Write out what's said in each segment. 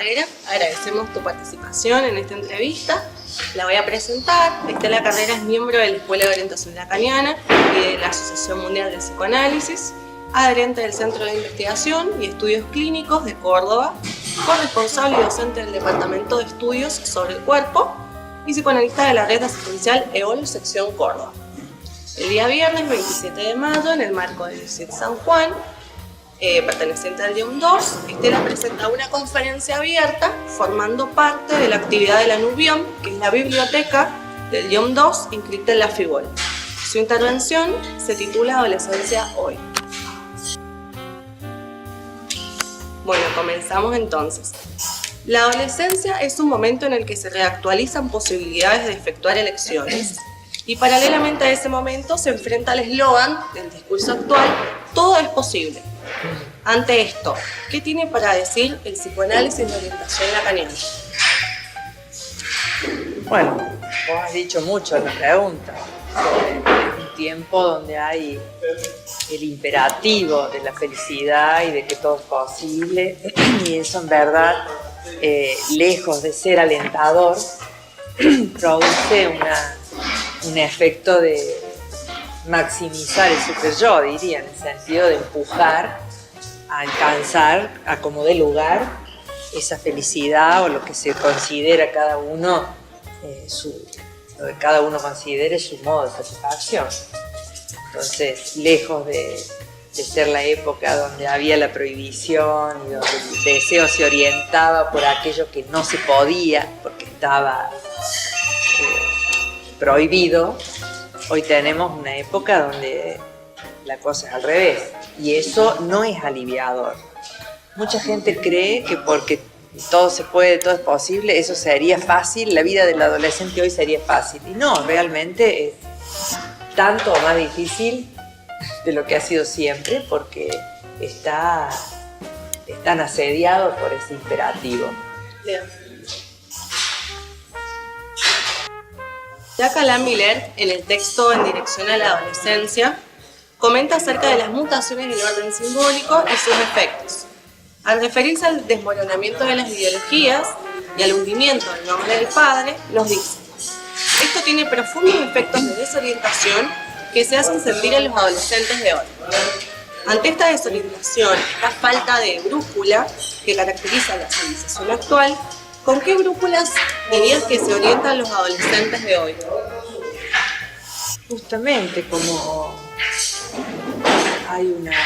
carrera, agradecemos tu participación en esta entrevista. La voy a presentar. Estela Carrera es miembro de la Escuela de Orientación Lacaniana y de la Asociación Mundial de Psicoanálisis, adherente del Centro de Investigación y Estudios Clínicos de Córdoba, corresponsable y docente del Departamento de Estudios sobre el Cuerpo y psicoanalista de la Red Asistencial EOL Sección Córdoba. El día viernes 27 de mayo, en el marco del CIT San Juan, perteneciente al IOM 2, Estela presenta una conferencia abierta formando parte de la actividad de la NUBIOM, que es la biblioteca del IOM 2 inscrita en la FIBOL. Su intervención se titula Adolescencia Hoy. Bueno, comenzamos entonces. La adolescencia es un momento en el que se reactualizan posibilidades de efectuar elecciones y paralelamente a ese momento se enfrenta al eslogan del discurso actual, todo es posible. Ante esto, ¿qué tiene para decir el psicoanálisis de orientación lacaniana? Bueno, vos has dicho mucho en la pregunta. Es un tiempo donde hay el imperativo de la felicidad y de que todo es posible, y eso en verdad, lejos de ser alentador, produce un efecto de maximizar el super yo, diría, en el sentido de empujar a alcanzar, a como dé lugar, esa felicidad o lo que se considera cada uno, lo que cada uno considere su modo de satisfacción. Entonces, lejos de ser la época donde había la prohibición y donde el deseo se orientaba por aquello que no se podía porque estaba prohibido, hoy tenemos una época donde la cosa es al revés y eso no es aliviador. Mucha gente cree que porque todo se puede, todo es posible, eso sería fácil, la vida del adolescente hoy sería fácil. Y no, realmente es tanto más difícil de lo que ha sido siempre porque están asediados por ese imperativo. Bien. Jacques Alain Miller, en el texto En dirección a la adolescencia, comenta acerca de las mutaciones del orden simbólico y sus efectos. Al referirse al desmoronamiento de las ideologías y al hundimiento del nombre del padre, nos dice: esto tiene profundos efectos de desorientación que se hacen sentir en los adolescentes de hoy. Ante esta desorientación, esta falta de brújula que caracteriza la civilización actual, ¿con qué brújulas dirías que se orientan los adolescentes de hoy? Justamente como hay una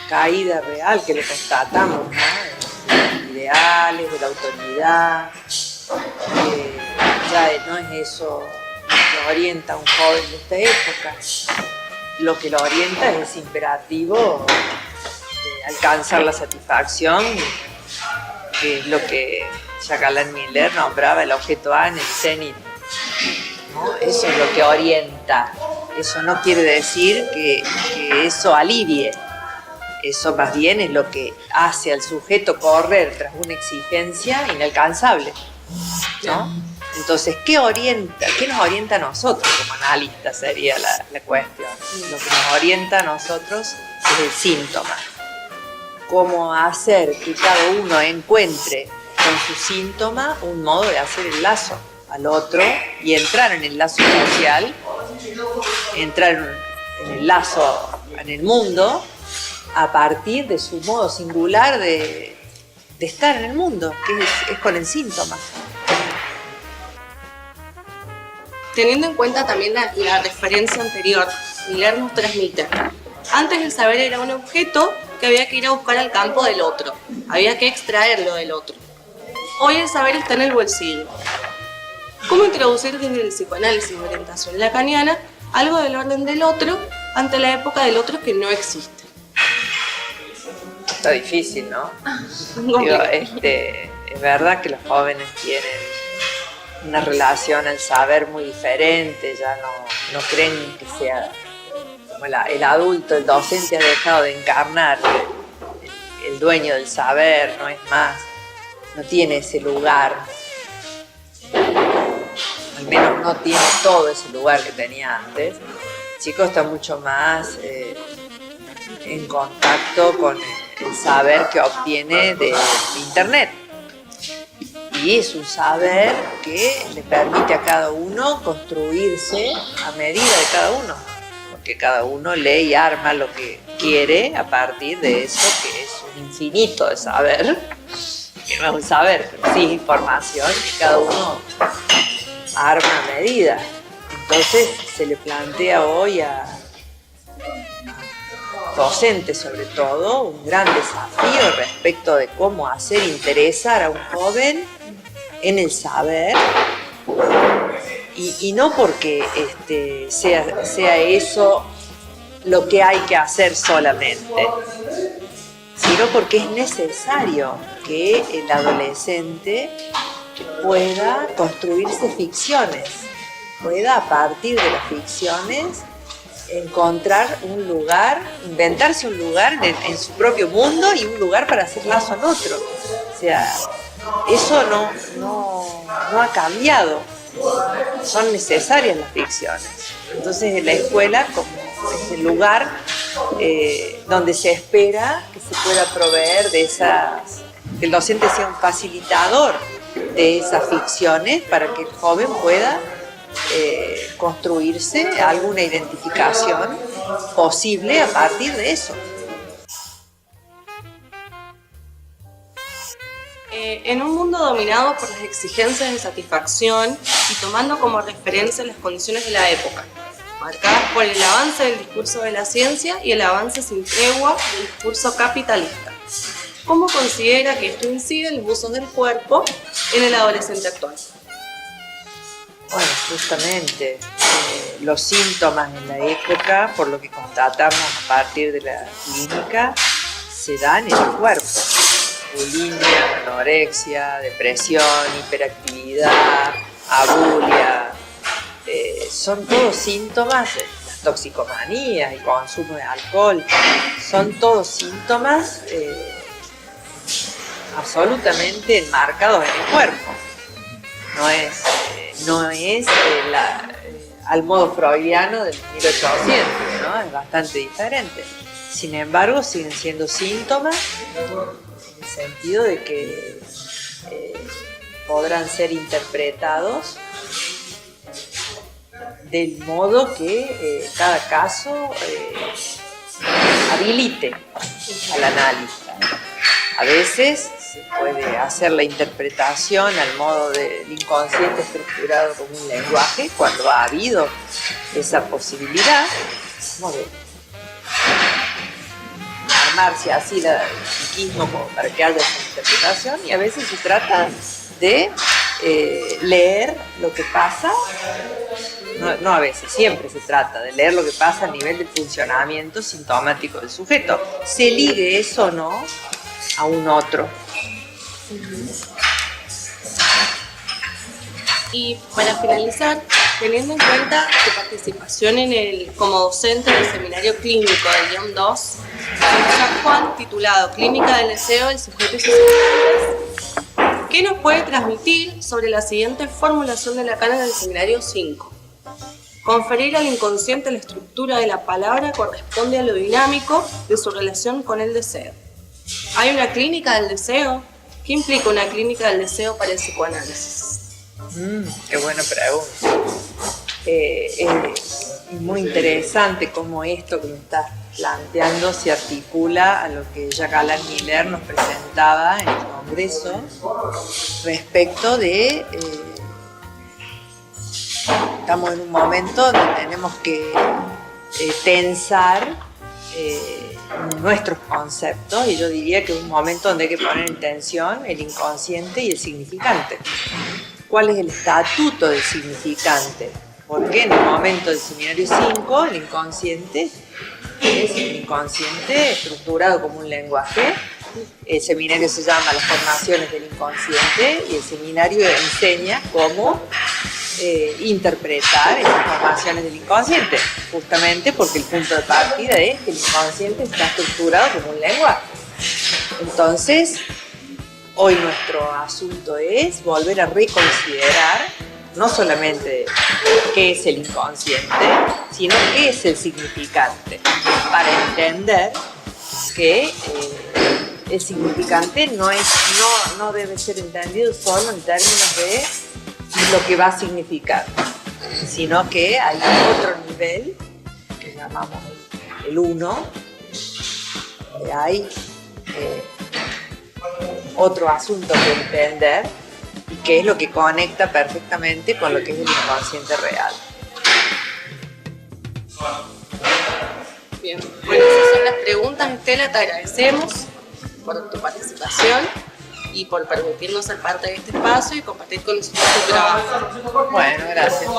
caída real que le constatamos, ¿no? De los ideales, de la autoridad, ya no es eso lo que orienta a un joven de esta época. Lo que lo orienta es ese imperativo de alcanzar la satisfacción, que es lo que Jacques Alain Miller nombraba el objeto A en el cenit, ¿no? Eso es lo que orienta. Eso no quiere decir que eso alivie. Eso más bien es lo que hace al sujeto correr tras una exigencia inalcanzable, ¿no? Entonces, ¿qué nos orienta a nosotros como analistas? Sería la cuestión. Lo que nos orienta a nosotros es el síntoma. Cómo hacer que cada uno encuentre con su síntoma un modo de hacer el lazo al otro y entrar en el lazo social, entrar en el lazo en el mundo a partir de su modo singular de estar en el mundo, que es con el síntoma. Teniendo en cuenta también la referencia anterior, Miller nos transmite: antes el saber era un objeto que había que ir a buscar al campo del otro, había que extraerlo del otro. Hoy el saber está en el bolsillo. ¿Cómo introducir desde el psicoanálisis de orientación lacaniana algo del orden del otro ante la época del otro que no existe? Está difícil, ¿no? Digo, es verdad que los jóvenes tienen una relación al saber muy diferente, ya no creen que sea como el adulto, el docente ha dejado de encarnar el dueño del saber, no es más, no tiene ese lugar, al menos no tiene todo ese lugar que tenía antes. El chico está mucho más en contacto con el saber que obtiene de internet. y es un saber que le permite a cada uno construirse a medida de cada uno, porque cada uno lee y arma lo que quiere a partir de eso, que es un infinito de saber, que no es un saber, pero sí información que cada uno arma a medida. Entonces se le plantea hoy a docentes sobre todo un gran desafío respecto de cómo hacer interesar a un joven en el saber, y no porque sea eso lo que hay que hacer solamente, sino porque es necesario que el adolescente pueda construirse ficciones, pueda a partir de las ficciones encontrar un lugar, inventarse un lugar en su propio mundo y un lugar para hacer lazo en otro. O sea, eso no ha cambiado. Son necesarias las ficciones. Entonces, en la escuela, como es el lugar donde se espera que se pueda proveer de esas, que el docente sea un facilitador de esas ficciones para que el joven pueda construirse alguna identificación posible a partir de eso. En un mundo dominado por las exigencias de satisfacción y tomando como referencia las condiciones de la época, marcadas por el avance del discurso de la ciencia y el avance sin tregua del discurso capitalista, ¿cómo considera que esto incide en los usos del cuerpo en el adolescente actual? Bueno, justamente los síntomas en la época, por lo que constatamos a partir de la clínica, se dan en el cuerpo. Bulimia, anorexia, depresión, hiperactividad, abulia, son todos síntomas, las toxicomanías, el consumo de alcohol, son todos síntomas absolutamente enmarcados en el cuerpo. No es al modo freudiano del 1800, ¿no? Es bastante diferente. Sin embargo, siguen siendo síntomas en el sentido de que podrán ser interpretados del modo que cada caso habilite al analista. A veces se puede hacer la interpretación al modo del inconsciente estructurado como un lenguaje, cuando ha habido esa posibilidad, como de armarse así el psiquismo como para que haya esa interpretación, y a veces se trata de leer lo que pasa, no a veces, siempre se trata de leer lo que pasa a nivel del funcionamiento sintomático del sujeto, se ligue eso o no a un otro. Y para finalizar, teniendo en cuenta tu participación como docente del seminario clínico del guión 2, San Juan, titulado Clínica del Deseo del Sujeto y sus Señales, ¿qué nos puede transmitir sobre la siguiente formulación de la cana del seminario 5? Conferir al inconsciente la estructura de la palabra corresponde a lo dinámico de su relación con el deseo. ¿Hay una clínica del deseo? ¿Qué implica una clínica del deseo para el psicoanálisis? Qué buena pregunta. Es muy interesante cómo esto que me estás planteando se articula a lo que Jacques Alain Miller nos presentaba en el Congreso respecto de... estamos en un momento donde tenemos que tensar nuestros conceptos, y yo diría que es un momento donde hay que poner en tensión el inconsciente y el significante. ¿Cuál es el estatuto del significante? Porque en el momento del seminario 5 el inconsciente es un inconsciente estructurado como un lenguaje. El seminario se llama Las formaciones del inconsciente y el seminario enseña cómo interpretar esas formaciones del inconsciente, justamente porque el punto de partida es que el inconsciente está estructurado como un lenguaje. Entonces, hoy nuestro asunto es volver a reconsiderar no solamente qué es el inconsciente, sino qué es el significante, para entender que el significante no debe ser entendido solo en términos de lo que va a significar, sino que hay otro nivel que llamamos el uno, hay otro asunto que entender y que es lo que conecta perfectamente con lo que es el inconsciente real. Bien, bueno, esas son las preguntas, Estela, te agradecemos por tu participación y por permitirnos ser parte de este espacio y compartir con nosotros tu trabajo. Bueno, gracias.